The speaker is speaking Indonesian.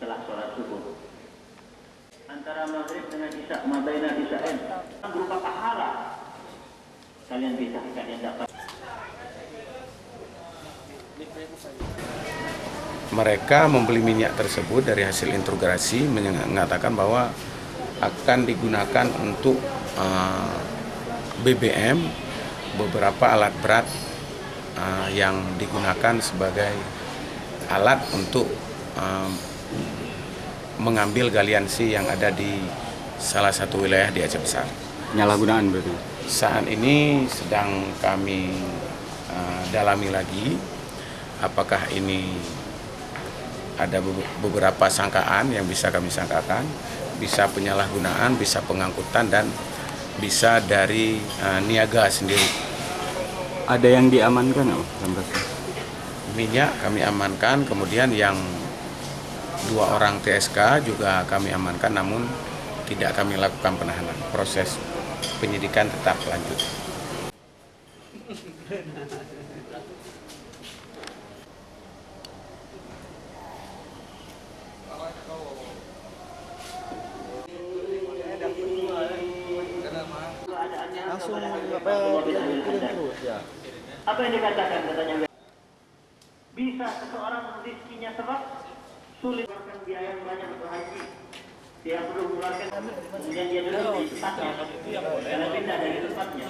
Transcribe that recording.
setelah sholat subuh. Antara maghrib dengan isya, mabaina isya'in, berupa pahala. Kalian bisa kalian dapat. Mereka membeli minyak tersebut dari hasil integrasi mengatakan bahwa akan digunakan untuk BBM, beberapa alat berat yang digunakan sebagai alat untuk mengambil galiansi yang ada di salah satu wilayah di Aceh Besar. Penyalahgunaan berarti? Saat ini sedang kami dalami lagi apakah ini ada beberapa sangkaan yang bisa kami sangkakan, bisa penyalahgunaan, bisa pengangkutan, dan bisa dari niaga sendiri. Ada yang diamankan nggak? Minyak kami amankan, kemudian yang 2 orang TSK juga kami amankan, namun tidak kami lakukan penahanan. Proses penyidikan tetap lanjut. Langsung Apa yang dikatakan katanya? Bisa seseorang rezekinya sebab sulit mengeluarkan biaya yang banyak untuk haji. Dia perlu mengeluarkan, kemudian dia duduk di tempatnya, karena pindah dari tempatnya.